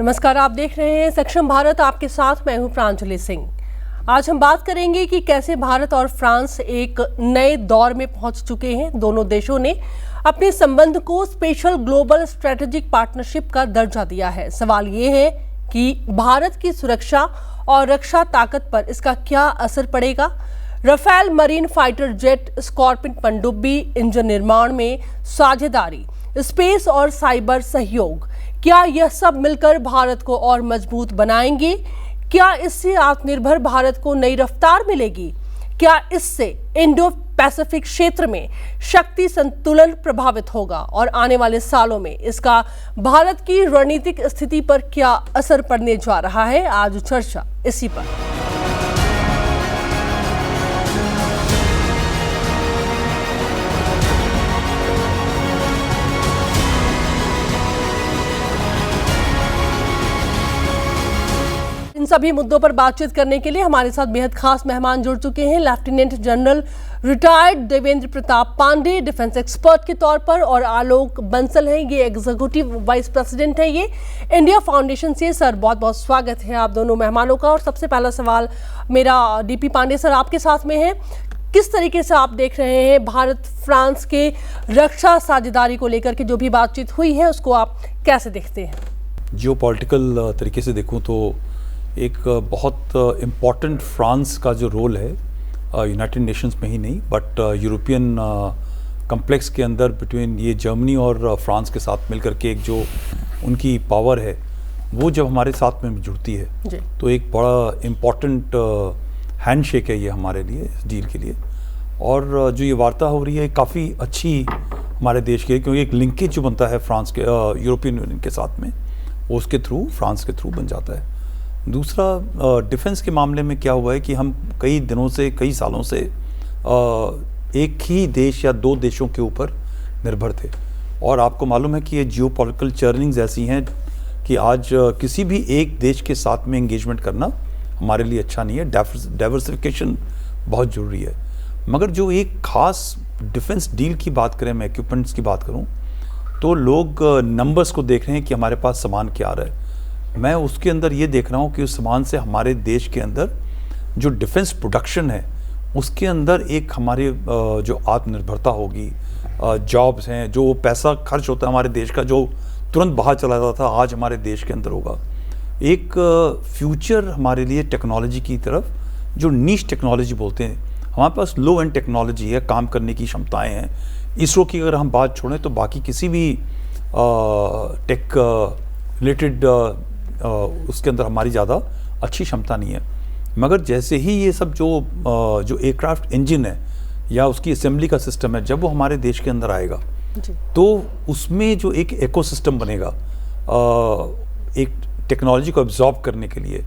नमस्कार, आप देख रहे हैं सक्षम भारत। आपके साथ मैं हूं प्रांजलि सिंह। आज हम बात करेंगे कि कैसे भारत और फ्रांस एक नए दौर में पहुंच चुके हैं। दोनों देशों ने अपने संबंध को स्पेशल ग्लोबल स्ट्रेटेजिक पार्टनरशिप का दर्जा दिया है। सवाल ये है कि भारत की सुरक्षा और रक्षा ताकत पर इसका क्या असर पड़ेगा। Rafale marine fighter jet, Scorpene पनडुब्बी इंजन निर्माण में साझेदारी, स्पेस और साइबर सहयोग, क्या यह सब मिलकर भारत को और मजबूत बनाएंगे? क्या इससे आत्मनिर्भर भारत को नई रफ्तार मिलेगी? क्या इससे इंडो पैसिफिक क्षेत्र में शक्ति संतुलन प्रभावित होगा? और आने वाले सालों में इसका भारत की रणनीतिक स्थिति पर क्या असर पड़ने जा रहा है? आज चर्चा इसी पर। इन सभी मुद्दों पर बातचीत करने के लिए हमारे साथ बेहद खास मेहमान जुड़ चुके हैं। Lieutenant general retired Devendra Pratap Pandey, defence expert के तौर पर, और आलोक बंसल हैं, ये एग्जीक्यूटिव वाइस प्रेसिडेंट है ये इंडिया फाउंडेशन से। सर, बहुत बहुत स्वागत है आप दोनों मेहमानों का। और सबसे पहला सवाल मेरा डीपी पांडे सर आपके साथ में है। किस तरीके से आप देख रहे हैं भारत फ्रांस के रक्षा साझेदारी को लेकर के जो भी बातचीत हुई है, उसको आप कैसे देखते हैं? जियोपॉलिटिकल तरीके से देखूं तो एक बहुत इम्पॉर्टेंट फ्रांस का जो रोल है यूनाइटेड नेशंस में ही नहीं बट यूरोपियन कम्प्लेक्स के अंदर बिटवीन ये जर्मनी और फ्रांस के साथ मिलकर के एक जो उनकी पावर है वो जब हमारे साथ में जुड़ती है तो एक बड़ा इम्पॉर्टेंट हैंडशेक है ये हमारे लिए, इस डील के लिए। और जो ये वार्ता हो रही है काफ़ी अच्छी हमारे देश के लिए, क्योंकि एक लिंकेज जो बनता है फ्रांस के यूरोपियन यूनियन के साथ में वो उसके थ्रू, फ्रांस के थ्रू बन जाता है। दूसरा, डिफेंस के मामले में क्या हुआ है कि हम कई दिनों से, कई सालों से एक ही देश या दो देशों के ऊपर निर्भर थे। और आपको मालूम है कि ये जियोपॉलिटिकल चर्निंग्स ऐसी हैं कि आज किसी भी एक देश के साथ में एंगेजमेंट करना हमारे लिए अच्छा नहीं है। डाइवर्सिफिकेशन बहुत ज़रूरी है। मगर जो एक ख़ास डिफेंस डील की बात करें, मैं इक्विपमेंट्स की बात करूँ तो लोग नंबर्स को देख रहे हैं कि हमारे पास सामान क्या आ रहा है। मैं उसके अंदर ये देख रहा हूँ कि उस सामान से हमारे देश के अंदर जो डिफेंस प्रोडक्शन है उसके अंदर एक हमारी जो आत्मनिर्भरता होगी, जॉब्स हैं, जो पैसा खर्च होता है हमारे देश का जो तुरंत बाहर चला जाता था, आज हमारे देश के अंदर होगा। एक फ्यूचर हमारे लिए टेक्नोलॉजी की तरफ, जो नीश टेक्नोलॉजी बोलते हैं, हमारे पास लो एंड टेक्नोलॉजी है, काम करने की क्षमताएँ हैं। इसरो की अगर हम बात छोड़ें तो बाकी किसी भी टेक रिलेटेड उसके अंदर हमारी ज़्यादा अच्छी क्षमता नहीं है। मगर जैसे ही ये सब जो एयरक्राफ्ट इंजन है या उसकी असेंबली का सिस्टम है, जब वो हमारे देश के अंदर आएगा तो उसमें जो एक इकोसिस्टम बनेगा एक टेक्नोलॉजी को एब्जॉर्ब करने के लिए,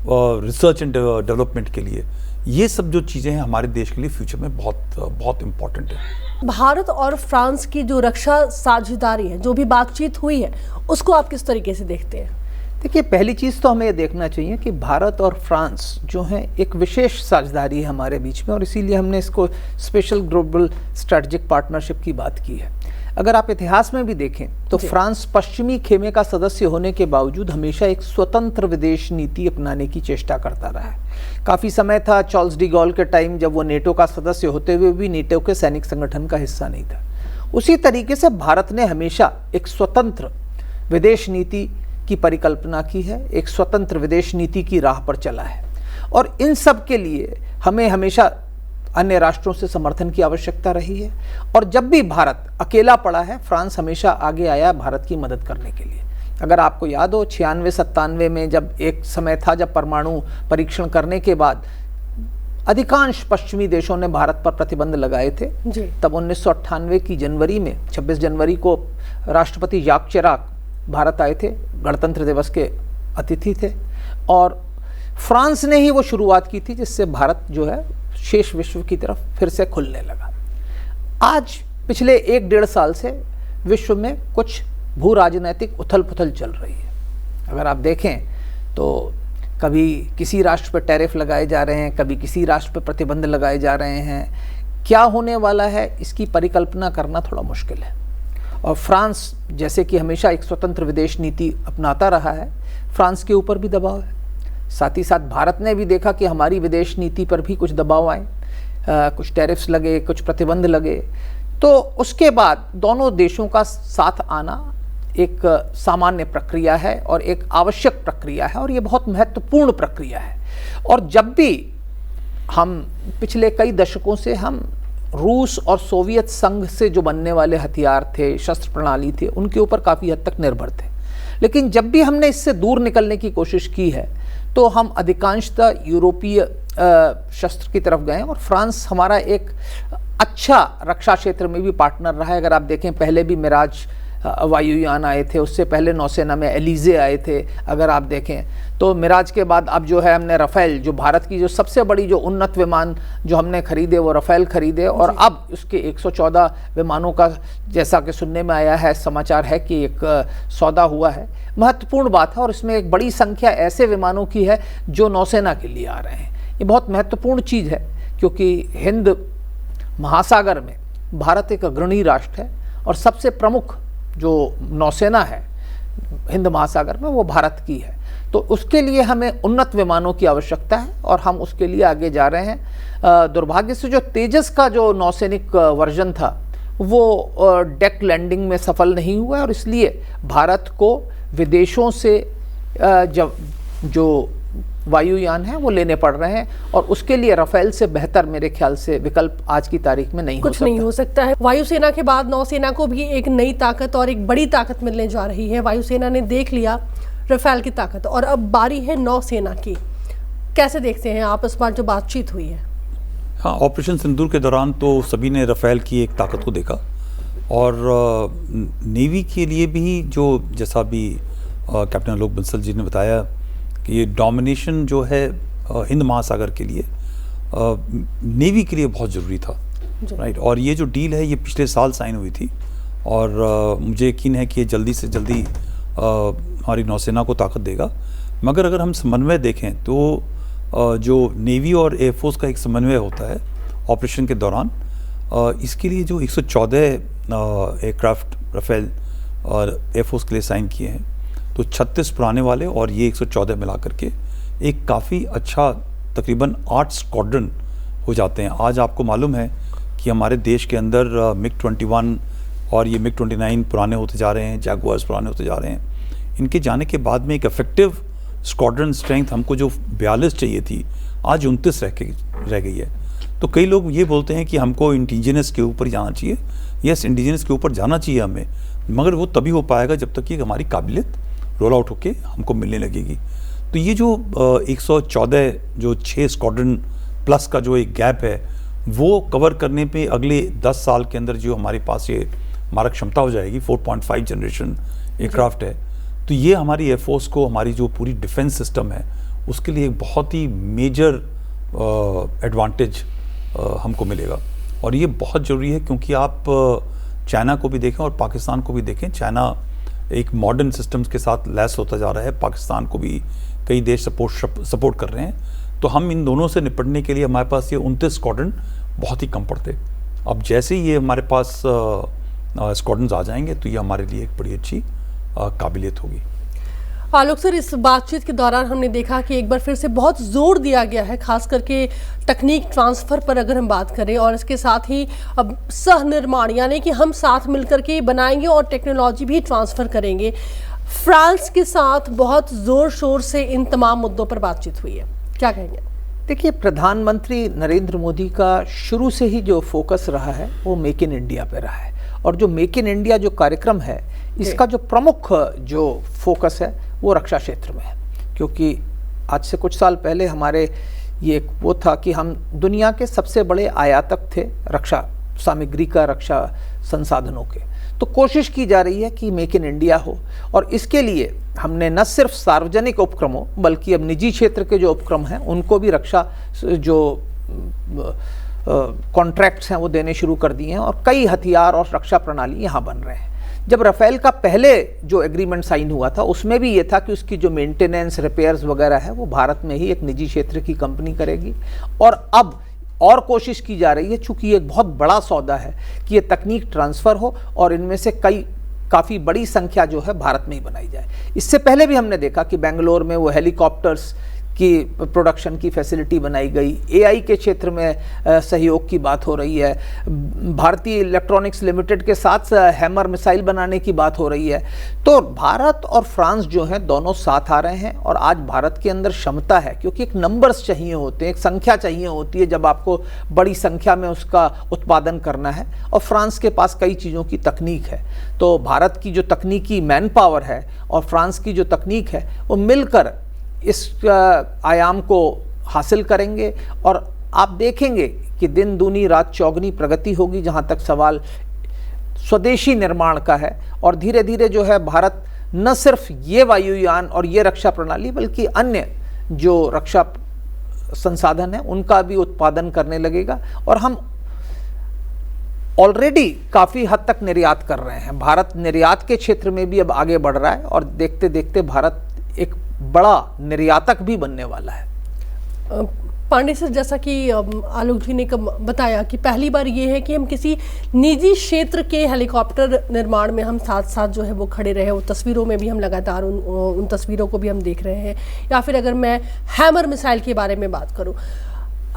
रिसर्च एंड डेवलपमेंट के लिए, ये सब जो चीज़ें हैं हमारे देश के लिए फ्यूचर में बहुत इम्पॉर्टेंट है। भारत और फ्रांस की जो रक्षा साझेदारी है, जो भी बातचीत हुई है, उसको आप किस तरीके से देखते हैं? देखिए, पहली चीज़ तो हमें ये देखना चाहिए कि भारत और फ्रांस जो है एक विशेष साझेदारी है हमारे बीच में, और इसीलिए हमने इसको स्पेशल ग्लोबल स्ट्रेटेजिक पार्टनरशिप की बात की है। अगर आप इतिहास में भी देखें तो फ्रांस पश्चिमी खेमे का सदस्य होने के बावजूद हमेशा एक स्वतंत्र विदेश नीति अपनाने की चेष्टा करता रहा है। काफ़ी समय था चार्ल्स डी गॉल के टाइम जब वो नेटो का सदस्य होते हुए भी नेटो के सैनिक संगठन का हिस्सा नहीं था। उसी तरीके से भारत ने हमेशा एक स्वतंत्र विदेश नीति की परिकल्पना की है, एक स्वतंत्र विदेश नीति की राह पर चला है। और इन सब के लिए हमें हमेशा अन्य राष्ट्रों से समर्थन की आवश्यकता रही है। और जब भी भारत अकेला पड़ा है, फ्रांस हमेशा आगे आया भारत की मदद करने के लिए। अगर आपको याद हो 96-97 में जब एक समय था जब परमाणु परीक्षण करने के बाद अधिकांश पश्चिमी देशों ने भारत पर प्रतिबंध लगाए थे, तब 1998 की जनवरी में 26 जनवरी को राष्ट्रपति जाक चिराक भारत आए थे, गणतंत्र दिवस के अतिथि थे, और फ्रांस ने ही वो शुरुआत की थी जिससे भारत जो है शेष विश्व की तरफ फिर से खुलने लगा। आज पिछले 1-1.5 साल से विश्व में कुछ भू राजनैतिक उथल पुथल चल रही है। अगर आप देखें तो कभी किसी राष्ट्र पर टैरिफ लगाए जा रहे हैं, कभी किसी राष्ट्र पर प्रतिबंध लगाए जा रहे हैं। क्या होने वाला है इसकी परिकल्पना करना थोड़ा मुश्किल है। और फ्रांस जैसे कि हमेशा एक स्वतंत्र विदेश नीति अपनाता रहा है, फ्रांस के ऊपर भी दबाव है। साथ ही साथ भारत ने भी देखा कि हमारी विदेश नीति पर भी कुछ दबाव आए, कुछ टैरिफ्स लगे, कुछ प्रतिबंध लगे, तो उसके बाद दोनों देशों का साथ आना एक सामान्य प्रक्रिया है और एक आवश्यक प्रक्रिया है और ये बहुत महत्वपूर्ण प्रक्रिया है। और जब भी हम पिछले कई दशकों से हम रूस और सोवियत संघ से जो बनने वाले हथियार थे, शस्त्र प्रणाली थे, उनके ऊपर काफ़ी हद तक निर्भर थे, लेकिन जब भी हमने इससे दूर निकलने की कोशिश की है तो हम अधिकांशतः यूरोपीय शस्त्र की तरफ गए और फ्रांस हमारा एक अच्छा रक्षा क्षेत्र में भी पार्टनर रहा है। अगर आप देखें, पहले भी मिराज वायुयान आए थे, उससे पहले नौसेना में एलिजे आए थे। अगर आप देखें तो मिराज के बाद अब जो है हमने राफेल, जो भारत की जो सबसे बड़ी जो उन्नत विमान जो हमने खरीदे वो राफेल खरीदे, और अब उसके 114 विमानों का जैसा कि सुनने में आया है, समाचार है कि एक सौदा हुआ है। महत्वपूर्ण बात है और इसमें एक बड़ी संख्या ऐसे विमानों की है जो नौसेना के लिए आ रहे हैं। ये बहुत महत्वपूर्ण चीज़ है क्योंकि हिंद महासागर में भारत एक अग्रणी राष्ट्र है और सबसे प्रमुख जो नौसेना है हिंद महासागर में वो भारत की है। तो उसके लिए हमें उन्नत विमानों की आवश्यकता है और हम उसके लिए आगे जा रहे हैं। दुर्भाग्य से जो तेजस का जो नौसैनिक वर्जन था वो डेक लैंडिंग में सफल नहीं हुआ और इसलिए भारत को विदेशों से जो वायुयान है वो लेने पड़ रहे हैं और उसके लिए राफेल से बेहतर मेरे ख्याल से विकल्प आज की तारीख में कुछ नहीं हो सकता है। वायुसेना के बाद नौसेना को भी एक नई ताकत और एक बड़ी ताकत मिलने जा रही है। वायुसेना ने देख लिया राफेल की ताकत और अब बारी है नौसेना की। कैसे देखते हैं आप इस बार जो बातचीत हुई है? हाँ, ऑपरेशन सिंदूर के दौरान तो सभी ने राफेल की एक ताकत को देखा और नेवी के लिए भी जो जैसा भी कैप्टन आलोक बंसल जी ने बताया कि ये डोमिनेशन जो है हिंद महासागर के लिए नेवी के लिए बहुत ज़रूरी था, राइट। और ये जो डील है ये पिछले साल साइन हुई थी और मुझे यकीन है कि ये जल्दी से जल्दी हमारी नौसेना को ताकत देगा। मगर अगर हम समन्वय देखें तो जो नेवी और एयरफोर्स का एक समन्वय होता है ऑपरेशन के दौरान, इसके लिए जो 114 एयरक्राफ्ट राफेल और एयरफोर्स के लिए साइन किए हैं, तो 36 पुराने वाले और ये 114 मिला करके एक काफ़ी अच्छा तकरीबन 8 स्क्वाड्रन हो जाते हैं। आज आपको मालूम है कि हमारे देश के अंदर MiG-21 और ये MiG-29 पुराने होते जा रहे हैं, जैगुआर्स पुराने होते जा रहे हैं। इनके जाने के बाद में एक इफेक्टिव स्क्वाड्रन स्ट्रेंथ हमको जो 42 चाहिए थी, आज 29 रह गई है। तो कई लोग ये बोलते हैं कि हमको इंडिजिनस के ऊपर जाना चाहिए। यस, इंडिजिनस के ऊपर जाना चाहिए हमें, मगर वो तभी हो पाएगा जब तक कि हमारी काबिलियत रोल आउट होके हमको मिलने लगेगी। तो ये जो 114 जो 6 स्क्वाड्रन प्लस का जो एक गैप है वो कवर करने पे अगले 10 साल के अंदर जो हमारे पास ये मारक क्षमता हो जाएगी, 4.5 जनरेशन एयरक्राफ्ट है, तो ये हमारी एयरफोर्स को, हमारी जो पूरी डिफेंस सिस्टम है उसके लिए एक बहुत ही मेजर एडवांटेज हमको मिलेगा। और ये बहुत ज़रूरी है क्योंकि आप चाइना को भी देखें और पाकिस्तान को भी देखें। चाइना एक मॉडर्न सिस्टम्स के साथ लैस होता जा रहा है, पाकिस्तान को भी कई देश सपोर्ट कर रहे हैं। तो हम इन दोनों से निपटने के लिए हमारे पास ये 29 स्क्वाड्रन बहुत ही कम पड़ते। अब जैसे ही ये हमारे पास स्क्वाड्रन्स आ जाएंगे तो ये हमारे लिए एक बड़ी अच्छी काबिलियत होगी। आलोक सर, इस बातचीत के दौरान हमने देखा कि एक बार फिर से बहुत जोर दिया गया है खास करके तकनीक ट्रांसफ़र पर अगर हम बात करें, और इसके साथ ही अब सह निर्माण यानी कि हम साथ मिलकर के बनाएंगे और टेक्नोलॉजी भी ट्रांसफ़र करेंगे। फ्रांस के साथ बहुत ज़ोर शोर से इन तमाम मुद्दों पर बातचीत हुई है, क्या कहेंगे? देखिए, प्रधानमंत्री नरेंद्र मोदी का शुरू से ही जो फोकस रहा है वो मेक इन इंडिया पे रहा है और जो मेक इन इंडिया जो कार्यक्रम है इसका जो प्रमुख जो फोकस है वो रक्षा क्षेत्र में है। क्योंकि आज से कुछ साल पहले हमारे ये वो था कि हम दुनिया के सबसे बड़े आयातक थे रक्षा सामग्री का, रक्षा संसाधनों के। तो कोशिश की जा रही है कि मेक इन इंडिया हो और इसके लिए हमने न सिर्फ सार्वजनिक उपक्रमों बल्कि अब निजी क्षेत्र के जो उपक्रम हैं उनको भी रक्षा जो कॉन्ट्रैक्ट्स हैं वो देने शुरू कर दिए हैं और कई हथियार और रक्षा प्रणाली यहाँ बन रहे हैं। जब राफेल का पहले जो एग्रीमेंट साइन हुआ था उसमें भी ये था कि उसकी जो मेंटेनेंस, रिपेयर्स वगैरह है वो भारत में ही एक निजी क्षेत्र की कंपनी करेगी और अब और कोशिश की जा रही है, चूंकि एक बहुत बड़ा सौदा है, कि ये तकनीक ट्रांसफ़र हो और इनमें से काफ़ी बड़ी संख्या जो है भारत में ही बनाई जाए। इससे पहले भी हमने देखा कि बेंगलोर में वो हेलीकॉप्टर्स की प्रोडक्शन की फैसिलिटी बनाई गई, एआई के क्षेत्र में सहयोग की बात हो रही है, भारतीय इलेक्ट्रॉनिक्स लिमिटेड के साथ हैमर मिसाइल बनाने की बात हो रही है। तो भारत और फ्रांस जो हैं दोनों साथ आ रहे हैं, और आज भारत के अंदर क्षमता है, क्योंकि एक नंबर्स चाहिए होते हैं, एक संख्या चाहिए होती है जब आपको बड़ी संख्या में उसका उत्पादन करना है, और फ्रांस के पास कई चीज़ों की तकनीक है। तो भारत की जो तकनीकी मैन पावर है और फ्रांस की जो तकनीक है, वो मिलकर इस आयाम को हासिल करेंगे, और आप देखेंगे कि दिन दूनी रात चौगनी प्रगति होगी जहां तक सवाल स्वदेशी निर्माण का है। और धीरे धीरे जो है भारत न सिर्फ ये वायुयान और ये रक्षा प्रणाली, बल्कि अन्य जो रक्षा संसाधन है उनका भी उत्पादन करने लगेगा। और हम ऑलरेडी काफ़ी हद तक निर्यात कर रहे हैं। भारत निर्यात के क्षेत्र में भी अब आगे बढ़ रहा है, और देखते देखते भारत एक बड़ा निर्यातक भी बनने वाला है। पांडे सर, जैसा कि आलोक जी ने बताया कि पहली बार ये है कि हम किसी निजी क्षेत्र के हेलीकॉप्टर निर्माण में हम साथ साथ जो है वो खड़े रहे। वो तस्वीरों में भी हम लगातार उन तस्वीरों को भी हम देख रहे हैं। या फिर अगर मैं हैमर मिसाइल के बारे में बात करूं,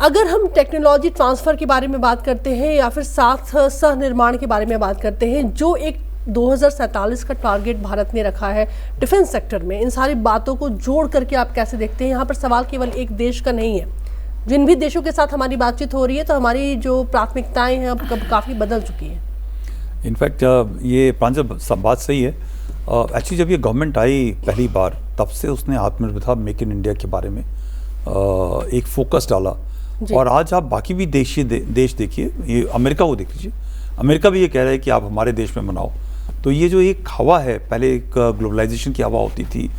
अगर हम टेक्नोलॉजी ट्रांसफ़र के बारे में बात करते हैं या फिर साथ सह निर्माण के बारे में बात करते हैं, जो एक 2047 का टारगेट भारत ने रखा है डिफेंस सेक्टर में, इन सारी बातों को जोड़ करके आप कैसे देखते हैं? यहाँ पर सवाल केवल एक देश का नहीं है। जिन भी देशों के साथ हमारी बातचीत हो रही है, तो हमारी जो प्राथमिकताएं हैं अब काफ़ी बदल चुकी हैं। इनफैक्ट ये प्रांजल सब बात सही है। एक्चुअली जब ये गवर्नमेंट आई पहली बार, तब से उसने आत्मनिर्भरता मेक इन इंडिया के बारे में एक फोकस डाला। और आज आप बाकी भी देश देखिए, ये अमेरिका को देख लीजिए, अमेरिका भी ये कह रहा है कि आप हमारे देश में बनाओ। तो ये जो एक हवा है, पहले एक ग्लोबलाइजेशन की हवा होती थी,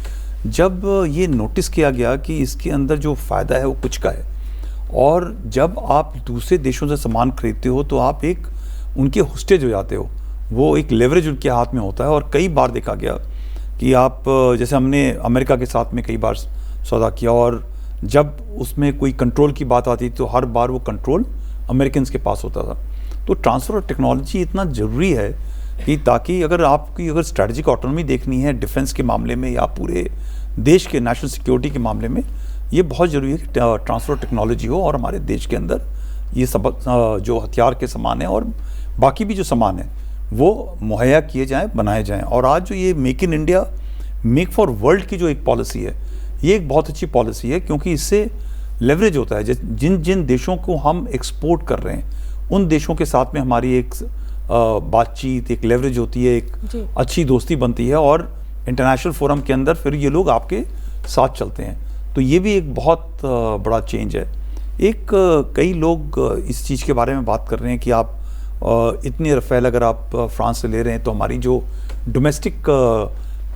जब ये नोटिस किया गया कि इसके अंदर जो फ़ायदा है वो कुछ का है, और जब आप दूसरे देशों से सामान खरीदते हो तो आप एक उनके होस्टेज हो जाते हो, वो एक लेवरेज उनके हाथ में होता है। और कई बार देखा गया कि आप, जैसे हमने अमेरिका के साथ में कई बार सौदा किया, और जब उसमें कोई कंट्रोल की बात आती तो हर बार वो कंट्रोल अमेरिकन के पास होता था। तो ट्रांसफ़र ऑफ टेक्नोलॉजी इतना ज़रूरी है कि ताकि अगर स्ट्रैटेजिक ऑटोनॉमी देखनी है डिफेंस के मामले में या पूरे देश के नेशनल सिक्योरिटी के मामले में, ये बहुत ज़रूरी है कि ट्रांसफ़र ऑफ टेक्नोलॉजी हो, और हमारे देश के अंदर ये सब जो हथियार के सामान है और बाकी भी जो सामान है वो मुहैया किए जाएँ, बनाए जाएँ। और आज जो ये make in India, make for world की जो एक पॉलिसी है, ये एक बहुत अच्छी पॉलिसी है, क्योंकि इससे लेवरेज होता है। जिन जिन देशों को हम एक्सपोर्ट कर रहे हैं, उन देशों के साथ में हमारी एक बातचीत, एक लेवरेज होती है, एक अच्छी दोस्ती बनती है, और इंटरनेशनल फोरम के अंदर फिर ये लोग आपके साथ चलते हैं। तो ये भी एक बहुत बड़ा चेंज है। कई लोग इस चीज़ के बारे में बात कर रहे हैं कि आप इतने रफ़ेल अगर आप फ्रांस से ले रहे हैं तो हमारी जो डोमेस्टिक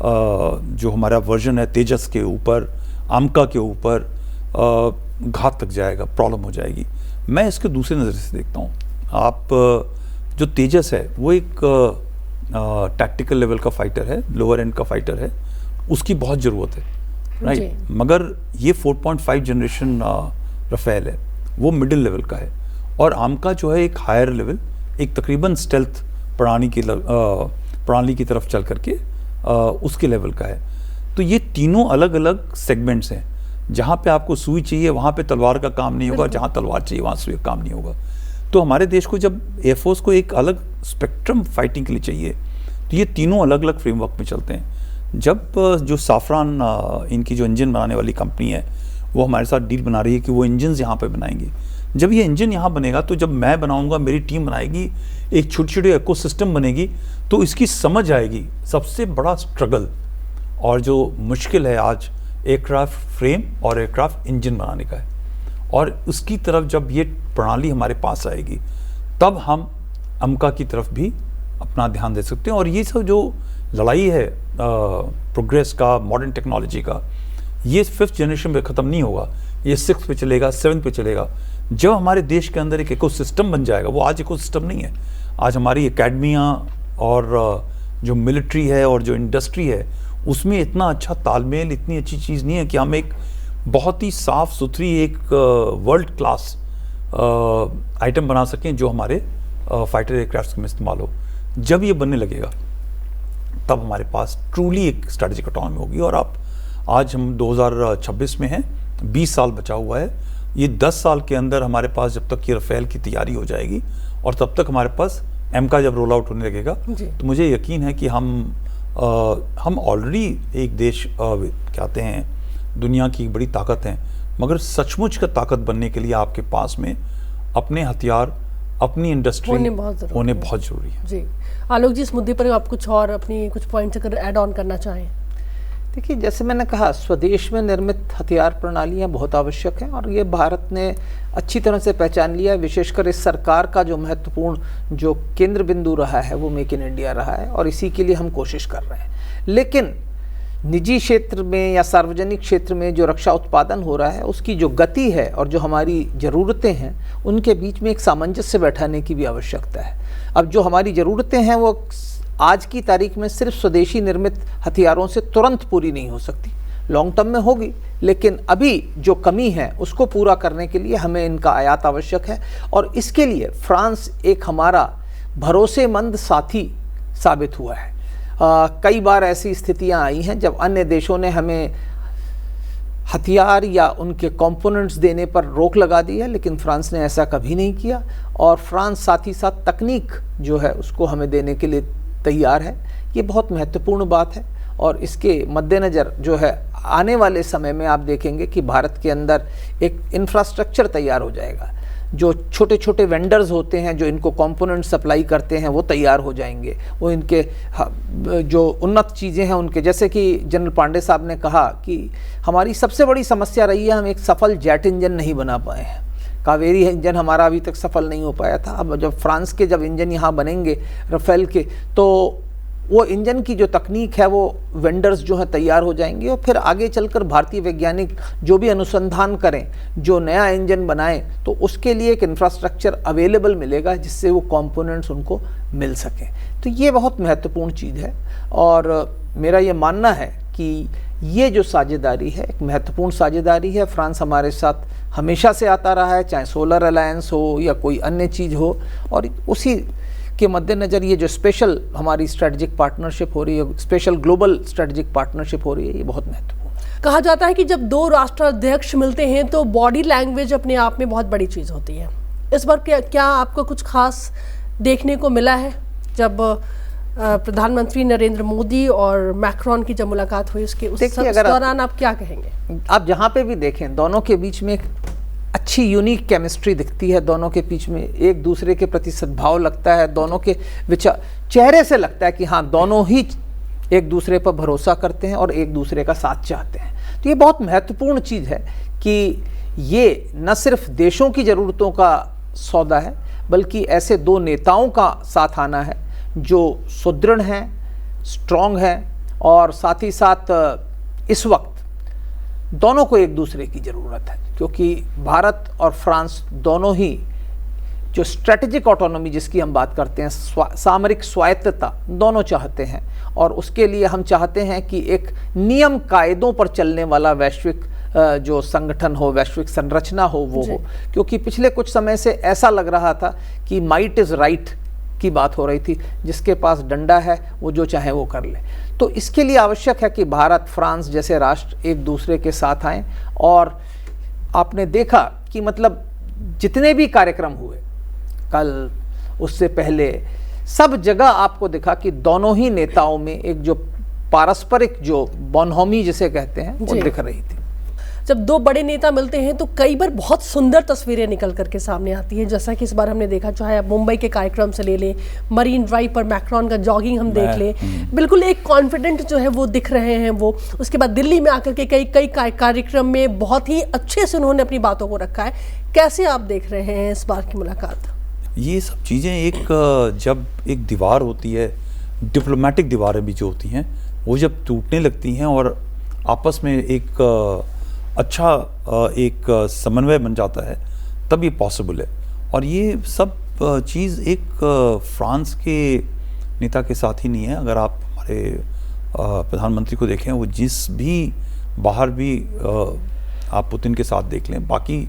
जो हमारा वर्जन है तेजस के ऊपर, आमका के ऊपर घात तक जाएगा, प्रॉब्लम हो जाएगी। मैं इसके दूसरे नज़र से देखता हूँ। आप जो तेजस है वो एक टैक्टिकल लेवल का फाइटर है, लोअर एंड का फाइटर है, उसकी बहुत ज़रूरत है, राइट। मगर ये 4.5 जनरेशन रफ़ेल है, वो मिडिल लेवल का है, और आमका जो है एक हायर लेवल, एक तकरीबन स्टेल्थ प्रणाली की तरफ चल करके उसके लेवल का है। तो ये तीनों अलग अलग सेगमेंट्स हैं। जहाँ पे आपको सुई चाहिए वहाँ पे तलवार का काम नहीं होगा, जहाँ तलवार चाहिए वहाँ सुई का काम नहीं होगा। तो हमारे देश को जब एयरफोर्स को एक अलग स्पेक्ट्रम फाइटिंग के लिए चाहिए, तो ये तीनों अलग अलग फ्रेमवर्क में चलते हैं। जब जो साफरान इनकी जो इंजन बनाने वाली कंपनी है वो हमारे साथ डील बना रही है कि वो इंजन यहाँ पे बनाएंगे, जब ये इंजन यहाँ बनेगा तो जब मैं बनाऊंगा, मेरी टीम बनाएगी, एक छोटी छोटी इकोसिस्टम बनेगी, तो इसकी समझ आएगी। सबसे बड़ा स्ट्रगल और जो मुश्किल है आज एयरक्राफ्ट फ्रेम और एयरक्राफ्ट इंजन बनाने का है, और उसकी तरफ जब ये प्रणाली हमारे पास आएगी तब हम अमका की तरफ भी अपना ध्यान दे सकते हैं। और ये सब जो लड़ाई है प्रोग्रेस का, मॉडर्न टेक्नोलॉजी का, ये 5th जनरेशन पे ख़त्म नहीं होगा, ये 6th पे चलेगा, 7th पे चलेगा। जब हमारे देश के अंदर एक इकोसिस्टम बन जाएगा, वो आज इकोसिस्टम नहीं है, आज हमारी एकेडमियाँ और जो मिलिट्री है और जो इंडस्ट्री है उसमें इतना अच्छा तालमेल, इतनी अच्छी चीज़ नहीं है कि हम एक बहुत ही साफ़ सुथरी एक वर्ल्ड क्लास आइटम बना सकें जो हमारे फाइटर एयरक्राफ्ट में इस्तेमाल हो। जब ये बनने लगेगा तब हमारे पास ट्रूली एक स्ट्रेटेजिक ऑटोनॉमी होगी। और आप आज हम 2026 में हैं, 20 साल बचा हुआ है। ये 10 साल के अंदर हमारे पास जब तक ये रफेल की तैयारी हो जाएगी और तब तक हमारे पास एम का जब रोल आउट होने लगेगा तो मुझे यकीन है कि हम ऑलरेडी एक देश कहते हैं दुनिया की बड़ी ताकत हैं, मगर सचमुच का ताकत बनने के लिए आपके पास में अपने हथियार, अपनी इंडस्ट्री होने बहुत जरूरी है। जी आलोक जी, इस मुद्दे पर आप कुछ और अपनी कुछ पॉइंट्स अगर ऐड ऑन करना चाहें। देखिए, जैसे मैंने कहा, स्वदेश में निर्मित हथियार प्रणालियां बहुत आवश्यक हैं और ये भारत ने अच्छी तरह से पहचान लिया है। विशेषकर इस सरकार का जो महत्वपूर्ण जो केंद्र बिंदु रहा है वो मेक इन इंडिया रहा है और इसी के लिए हम कोशिश कर रहे हैं। लेकिन निजी क्षेत्र में या सार्वजनिक क्षेत्र में जो रक्षा उत्पादन हो रहा है उसकी जो गति है और जो हमारी ज़रूरतें हैं उनके बीच में एक सामंजस्य बैठाने की भी आवश्यकता है। अब जो हमारी ज़रूरतें हैं वो आज की तारीख में सिर्फ स्वदेशी निर्मित हथियारों से तुरंत पूरी नहीं हो सकती, लॉन्ग टर्म में होगी, लेकिन अभी जो कमी है उसको पूरा करने के लिए हमें इनका आयात आवश्यक है। और इसके लिए फ्रांस एक हमारा भरोसेमंद साथी साबित हुआ है। कई बार ऐसी स्थितियां आई हैं जब अन्य देशों ने हमें हथियार या उनके कंपोनेंट्स देने पर रोक लगा दी है, लेकिन फ्रांस ने ऐसा कभी नहीं किया और फ्रांस साथ ही साथ तकनीक जो है उसको हमें देने के लिए तैयार है। ये बहुत महत्वपूर्ण बात है और इसके मद्देनज़र जो है आने वाले समय में आप देखेंगे कि भारत के अंदर एक इंफ्रास्ट्रक्चर तैयार हो जाएगा। जो छोटे छोटे वेंडर्स होते हैं जो इनको कंपोनेंट सप्लाई करते हैं वो तैयार हो जाएंगे। वो इनके जो उन्नत चीज़ें हैं उनके, जैसे कि जनरल पांडे साहब ने कहा कि हमारी सबसे बड़ी समस्या रही है हम एक सफल जेट इंजन नहीं बना पाए हैं। कावेरी इंजन हमारा अभी तक सफल नहीं हो पाया था। अब जब फ्रांस के जब इंजन यहाँ बनेंगे रफेल के, तो वो इंजन की जो तकनीक है वो वेंडर्स जो है तैयार हो जाएंगे और फिर आगे चलकर भारतीय वैज्ञानिक जो भी अनुसंधान करें, जो नया इंजन बनाएं, तो उसके लिए एक इंफ्रास्ट्रक्चर अवेलेबल मिलेगा जिससे वो कंपोनेंट्स उनको मिल सकें। तो ये बहुत महत्वपूर्ण चीज़ है और मेरा ये मानना है कि ये जो साझेदारी है एक महत्वपूर्ण साझेदारी है। फ्रांस हमारे साथ हमेशा से आता रहा है, चाहे सोलर अलायंस हो या कोई अन्य चीज़ हो, और उसी के मद्देनज़र ये जो स्पेशल हमारी स्ट्रेटजिक पार्टनरशिप हो रही है, स्पेशल ग्लोबल स्ट्रेटजिक पार्टनरशिप हो रही है, ये बहुत महत्वपूर्ण है। कहा जाता है कि जब दो राष्ट्राध्यक्ष मिलते हैं तो बॉडी लैंग्वेज अपने आप में बहुत बड़ी चीज़ होती है। इस बार क्या आपको कुछ खास देखने को मिला है जब प्रधानमंत्री नरेंद्र मोदी और मैक्रोन की जब मुलाकात हुई उसके उस दौरान आप क्या कहेंगे? आप जहाँ पे भी देखें दोनों के बीच में एक अच्छी यूनिक केमिस्ट्री दिखती है, दोनों के बीच में एक दूसरे के प्रति सद्भाव लगता है, दोनों के विचार चेहरे से लगता है कि हाँ दोनों ही एक दूसरे पर भरोसा करते हैं और एक दूसरे का साथ चाहते हैं। तो ये बहुत महत्वपूर्ण चीज़ है कि ये न सिर्फ देशों की ज़रूरतों का सौदा है बल्कि ऐसे दो नेताओं का साथ आना है जो सुदृढ़ हैं, स्ट्रॉन्ग हैं और साथ ही साथ इस वक्त दोनों को एक दूसरे की ज़रूरत है, क्योंकि भारत और फ्रांस दोनों ही जो स्ट्रेटेजिक ऑटोनॉमी जिसकी हम बात करते हैं, सामरिक स्वायत्तता दोनों चाहते हैं और उसके लिए हम चाहते हैं कि एक नियम कायदों पर चलने वाला वैश्विक जो संगठन हो, वैश्विक संरचना हो वो हो। क्योंकि पिछले कुछ समय से ऐसा लग रहा था कि माइट इज़ राइट की बात हो रही थी, जिसके पास डंडा है वो जो चाहे वो कर ले। तो इसके लिए आवश्यक है कि भारत फ्रांस जैसे राष्ट्र एक दूसरे के साथ आएँ। और आपने देखा कि मतलब जितने भी कार्यक्रम हुए कल, उससे पहले, सब जगह आपको दिखा कि दोनों ही नेताओं में एक जो पारस्परिक जो बोनहोमी जिसे कहते हैं वो दिख रही थी। जब दो बड़े नेता मिलते हैं तो कई बार बहुत सुंदर तस्वीरें निकल करके सामने आती हैं, जैसा कि इस बार हमने देखा, चाहे आप मुंबई के कार्यक्रम से ले लें, मरीन ड्राइव पर मैक्रोन का जॉगिंग हम देख लें, बिल्कुल एक कॉन्फिडेंट जो है वो दिख रहे हैं वो। उसके बाद दिल्ली में आकर के कई कार्यक्रम में बहुत ही अच्छे से उन्होंने अपनी बातों को रखा है। कैसे आप देख रहे हैं इस बार की मुलाकात? ये सब चीज़ें एक जब एक दीवार होती है, डिप्लोमेटिक दीवारें भी जो होती हैं, वो जब टूटने लगती हैं और आपस में एक अच्छा एक समन्वय बन जाता है, तब ये पॉसिबल है। और ये सब चीज़ एक फ्रांस के नेता के साथ ही नहीं है। अगर आप हमारे प्रधानमंत्री को देखें, वो जिस भी बाहर भी आप पुतिन के साथ देख लें, बाकी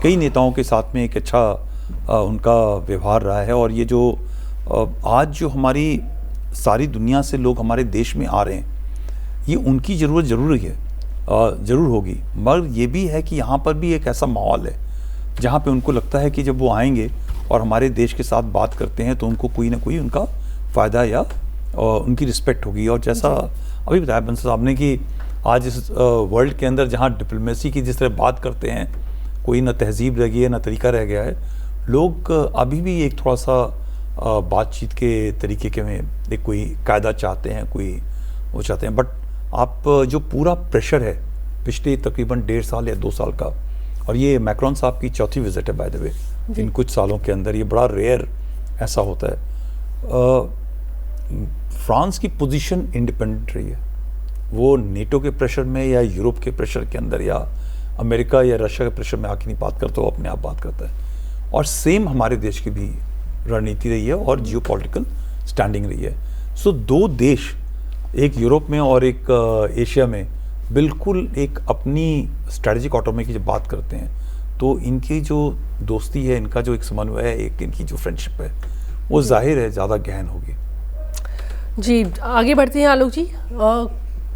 कई नेताओं के साथ में एक अच्छा उनका व्यवहार रहा है। और ये जो आज जो हमारी सारी दुनिया से लोग हमारे देश में आ रहे हैं, ये उनकी ज़रूरत ज़रूर है, ज़रूर होगी, मगर ये भी है कि यहाँ पर भी एक ऐसा माहौल है जहाँ पे उनको लगता है कि जब वो आएंगे और हमारे देश के साथ बात करते हैं तो उनको कोई ना कोई उनका फ़ायदा या उनकी रिस्पेक्ट होगी। और जैसा अभी बताया बंसल साहब ने कि आज इस वर्ल्ड के अंदर जहाँ डिप्लोमेसी की जिस तरह बात करते हैं, कोई ना तहजीब रह गई है ना तरीका रह गया है, लोग अभी भी एक थोड़ा सा बातचीत के तरीके के में एक कोई कायदा चाहते हैं, कोई वो चाहते हैं। बट आप जो पूरा प्रेशर है पिछले तकरीबन 1.5 साल या 2 साल का, और ये मैक्रोन साहब की चौथी विजिट है बाय द वे इन कुछ सालों के अंदर, ये बड़ा रेयर ऐसा होता है। फ्रांस की पोजीशन इंडिपेंडेंट रही है, वो नेटो के प्रेशर में या यूरोप के प्रेशर के अंदर या अमेरिका या रशिया के प्रेशर में आके नहीं बात करता, वो अपने आप बात करता है। और सेम हमारे देश की भी रणनीति रही है और जियोपॉलिटिकल स्टैंडिंग रही है। सो 2 देश, एक यूरोप में और एक एशिया में, बिल्कुल एक अपनी स्ट्रेटेजिक ऑटोनॉमी की जब बात करते हैं तो इनकी जो दोस्ती है, इनका जो एक समन्वय है, एक इनकी जो फ्रेंडशिप है, वो जाहिर है ज़्यादा गहन होगी। जी, आगे बढ़ते हैं आलोक जी।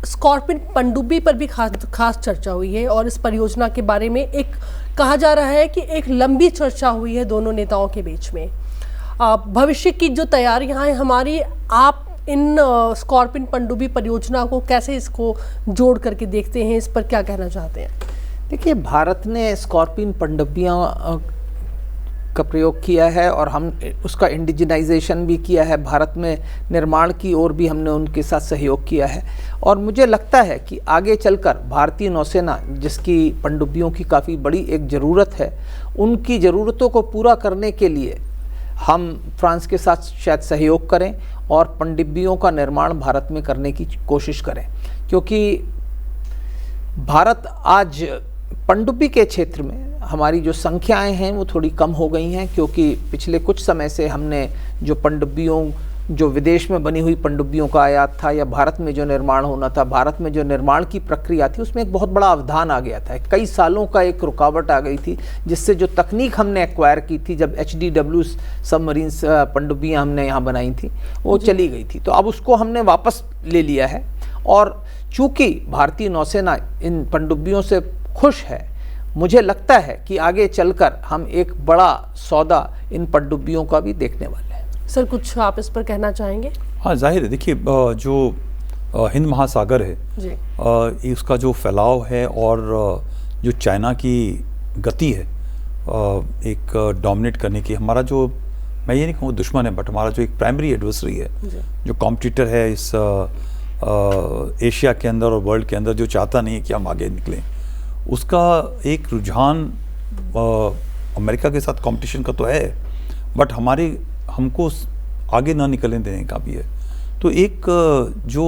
स्कॉर्पियन पनडुब्बी पर भी खास चर्चा हुई है और इस परियोजना के बारे में एक कहा जा रहा है कि एक लंबी चर्चा हुई है दोनों नेताओं के बीच में। भविष्य की जो तैयारियां हैं हमारी, आप इन स्कॉर्पियन पनडुब्बी परियोजना को कैसे इसको जोड़ करके देखते हैं, इस पर क्या कहना चाहते हैं? देखिए, भारत ने स्कॉर्पियन पनडुब्बियाँ का प्रयोग किया है और हम उसका इंडिजिनाइजेशन भी किया है, भारत में निर्माण की ओर भी हमने उनके साथ सहयोग किया है। और मुझे लगता है कि आगे चलकर भारतीय नौसेना, जिसकी पनडुब्बियों की काफ़ी बड़ी एक ज़रूरत है, उनकी ज़रूरतों को पूरा करने के लिए हम फ्रांस के साथ शायद सहयोग करें और पनडुब्बियों का निर्माण भारत में करने की कोशिश करें, क्योंकि भारत आज पनडुब्बी के क्षेत्र में हमारी जो संख्याएं हैं वो थोड़ी कम हो गई हैं, क्योंकि पिछले कुछ समय से हमने जो पनडुब्बियों, जो विदेश में बनी हुई पनडुब्बियों का आयात था या भारत में जो निर्माण होना था, भारत में जो निर्माण की प्रक्रिया थी, उसमें एक बहुत बड़ा अवधान आ गया था। कई सालों का एक रुकावट आ गई थी, जिससे जो तकनीक हमने एक्वायर की थी, जब HDW सबमरीन पनडुब्बियाँ हमने यहाँ बनाई थी, वो चली गई थी। तो अब उसको हमने वापस ले लिया है और चूँकि भारतीय नौसेना इन पनडुब्बियों से खुश है, मुझे लगता है कि आगे चलकर हम एक बड़ा सौदा इन पनडुब्बियों का भी देखने वाले हैं। सर, कुछ आप इस पर कहना चाहेंगे? हाँ, जाहिर है। देखिए, जो हिंद महासागर है जी, उसका जो फैलाव है और जो चाइना की गति है एक डोमिनेट करने की, हमारा जो, मैं ये नहीं कहूँ दुश्मन है, बट हमारा जो एक प्राइमरी एडवर्सरी है, जो कॉम्पिटिटर है इस एशिया के अंदर और वर्ल्ड के अंदर, जो चाहता नहीं है कि हम आगे निकलें, उसका एक रुझान अमेरिका के साथ कंपटीशन का तो है, बट हमको आगे ना निकलने देने का भी है। तो एक जो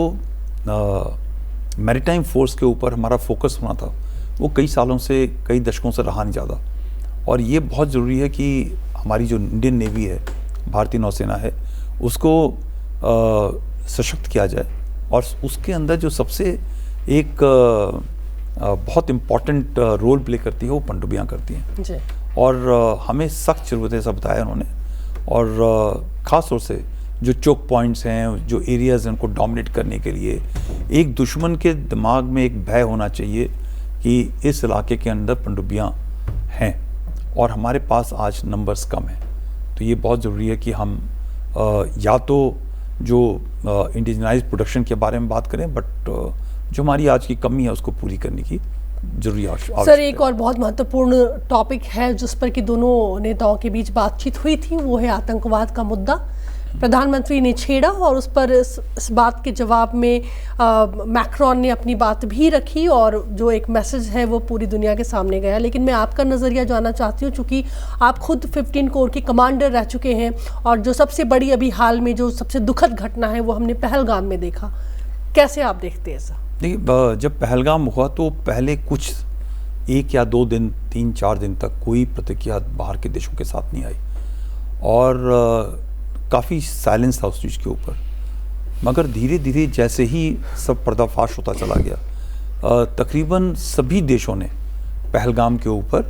मैरीटाइम फोर्स के ऊपर हमारा फोकस होना था, वो कई सालों से, कई दशकों से रहा नहीं ज़्यादा, और ये बहुत ज़रूरी है कि हमारी जो इंडियन नेवी है, भारतीय नौसेना है, उसको सशक्त किया जाए। और उसके अंदर जो सबसे एक बहुत इम्पॉर्टेंट रोल प्ले करती है, वो पनडुब्बियाँ करती हैं जी। और हमें सख्त ज़रूरत है, ऐसा बताया उन्होंने। और ख़ास तौर से जो चोक पॉइंट्स हैं, जो एरियाज़ हैं, उनको डोमिनेट करने के लिए एक दुश्मन के दिमाग में एक भय होना चाहिए कि इस इलाके के अंदर पनडुब्बियाँ हैं और हमारे पास आज नंबर्स कम हैं। तो ये बहुत ज़रूरी है कि हम या तो जो इंडिजिनाइज्ड प्रोडक्शन के बारे में बात करें, बट जो हमारी आज की कमी है उसको पूरी करने की जरूरी आवश्यकता है। सर, एक और बहुत महत्वपूर्ण टॉपिक है जिस पर कि दोनों नेताओं के बीच बातचीत हुई थी, वो है आतंकवाद का मुद्दा। प्रधानमंत्री ने छेड़ा और उस पर इस बात के जवाब में मैक्रोन ने अपनी बात भी रखी और जो एक मैसेज है वो पूरी दुनिया के सामने गया। लेकिन मैं आपका नज़रिया जानना चाहती हूँ, चूँकि आप खुद 15 कोर के कमांडर रह चुके हैं और जो सबसे बड़ी अभी हाल में जो सबसे दुखद घटना है वो हमने पहलगाम में देखा, कैसे आप देखते हैं ऐसा? देखिए, जब पहलगाम हुआ तो पहले कुछ 1 या 2 दिन, 3-4 दिन तक कोई प्रतिक्रिया बाहर के देशों के साथ नहीं आई और काफ़ी साइलेंस था उस चीज़ के ऊपर। मगर धीरे धीरे जैसे ही सब पर्दाफाश होता चला गया, तकरीबन सभी देशों ने पहलगाम के ऊपर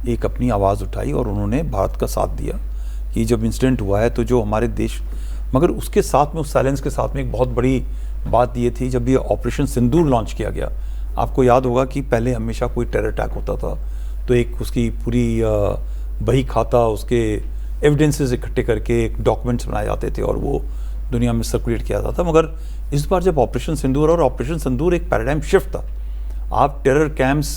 एक अपनी आवाज़ उठाई और उन्होंने भारत का साथ दिया कि जब इंसिडेंट हुआ है तो जो हमारे देश, मगर उसके साथ में, उस साइलेंस के साथ में एक बहुत बड़ी बात ये थी, जब ये ऑपरेशन सिंदूर लॉन्च किया गया, आपको याद होगा कि पहले हमेशा कोई टेरर अटैक होता था तो एक उसकी पूरी बही खाता, उसके एविडेंसेस इकट्ठे करके एक डॉक्यूमेंट्स बनाए जाते थे और वो दुनिया में सर्कुलेट किया जाता था। मगर इस बार जब ऑपरेशन सिंदूर, और ऑपरेशन सिंदूर एक पैराडाइम शिफ्ट था, आप टेरर कैंप्स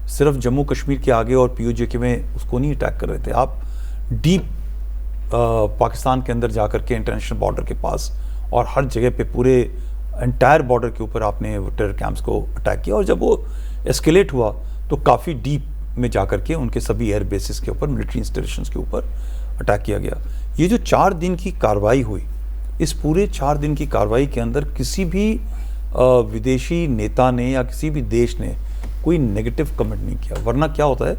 सिर्फ जम्मू कश्मीर के आगे और POJ में उसको नहीं अटैक कर रहे थे, आप डीप पाकिस्तान के अंदर जा कर के इंटरनेशनल बॉर्डर के पास और हर जगह पे पूरे एंटायर बॉर्डर के ऊपर आपने टेरर कैंप्स को अटैक किया। और जब वो एस्केलेट हुआ तो काफ़ी डीप में जा कर के उनके सभी एयर बेसिस के ऊपर, मिलिट्री इंस्टॉलेशंस के ऊपर अटैक किया गया। ये जो 4 दिन की कार्रवाई हुई, इस पूरे 4 दिन की कार्रवाई के अंदर किसी भी विदेशी नेता ने या किसी भी देश ने कोई नेगेटिव कमेंट नहीं किया। वरना क्या होता है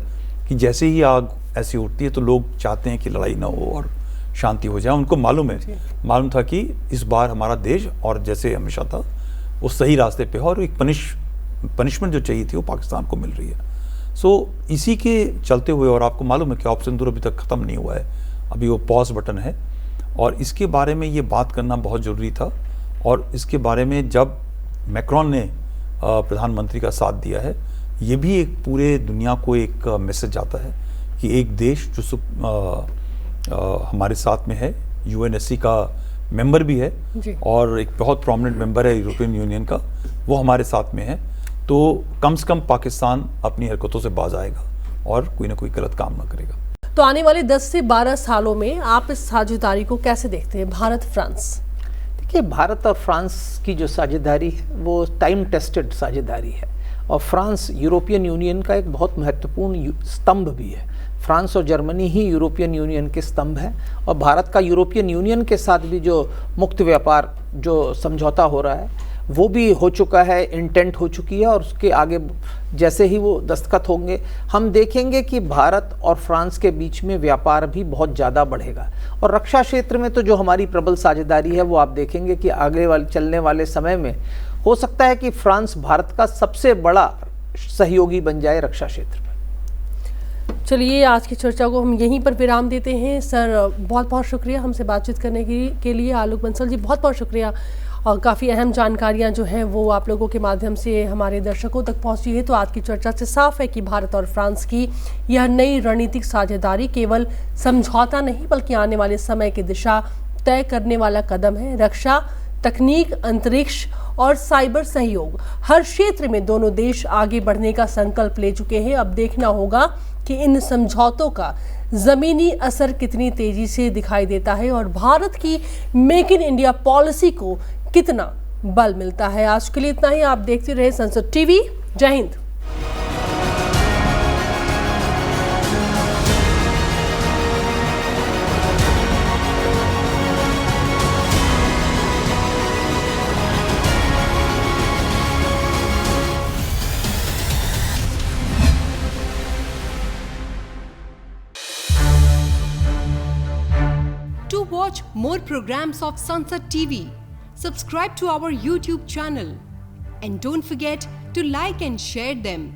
कि जैसे ही आग ऐसी उठती है तो लोग चाहते हैं कि लड़ाई ना हो और शांति हो जाए। उनको मालूम था कि इस बार हमारा देश, और जैसे हमेशा था, वो सही रास्ते पे है और एक पनिशमेंट जो चाहिए थी वो पाकिस्तान को मिल रही है। सो इसी के चलते हुए, और आपको मालूम है कि ऑपरेशन सिंदूर अभी तक ख़त्म नहीं हुआ है, अभी वो पॉज बटन है, और इसके बारे में ये बात करना बहुत ज़रूरी था। और इसके बारे में जब मैक्रोन ने प्रधानमंत्री का साथ दिया है, ये भी एक पूरे दुनिया को एक मैसेज आता है कि एक देश जो हमारे साथ में है, UNSC का मेंबर भी है और एक बहुत प्रोमिनेंट मेंबर है यूरोपियन यूनियन का, वो हमारे साथ में है, तो कम से कम पाकिस्तान अपनी हरकतों से बाज आएगा और कोई ना कोई गलत काम ना करेगा। तो आने वाले 10 से 12 सालों में आप इस साझेदारी को कैसे देखते हैं, भारत फ्रांस? देखिए, भारत और फ्रांस की जो साझेदारी है वो टाइम टेस्टेड साझेदारी है, और फ्रांस यूरोपियन यूनियन का एक बहुत महत्वपूर्ण स्तंभ भी है। फ्रांस और जर्मनी ही यूरोपियन यूनियन के स्तंभ हैं, और भारत का यूरोपियन यूनियन के साथ भी जो मुक्त व्यापार जो समझौता हो रहा है वो भी हो चुका है, इंटेंट हो चुकी है, और उसके आगे जैसे ही वो दस्तखत होंगे हम देखेंगे कि भारत और फ्रांस के बीच में व्यापार भी बहुत ज़्यादा बढ़ेगा। और रक्षा क्षेत्र में तो जो हमारी प्रबल साझेदारी है वो आप देखेंगे कि आगे चलने वाले समय में हो सकता है कि फ्रांस भारत का सबसे बड़ा सहयोगी बन जाए रक्षा क्षेत्र में। चलिए, आज की चर्चा को हम यहीं पर विराम देते हैं। सर, बहुत बहुत शुक्रिया हमसे बातचीत करने के लिए। आलोक बंसल जी, बहुत बहुत शुक्रिया। और काफ़ी अहम जानकारियां जो हैं वो आप लोगों के माध्यम से हमारे दर्शकों तक पहुंची है। तो आज की चर्चा से साफ है कि भारत और फ्रांस की यह नई रणनीतिक साझेदारी केवल समझौता नहीं बल्कि आने वाले समय की दिशा तय करने वाला कदम है। रक्षा, तकनीक, अंतरिक्ष और साइबर सहयोग, हर क्षेत्र में दोनों देश आगे बढ़ने का संकल्प ले चुके हैं। अब देखना होगा कि इन समझौतों का जमीनी असर कितनी तेजी से दिखाई देता है और भारत की मेक इन इंडिया पॉलिसी को कितना बल मिलता है। आज के लिए इतना ही। आप देखते रहे संसद टीवी। जय Hind. To watch more programs of Sansad TV, subscribe to our YouTube channel and don't forget to like and share them.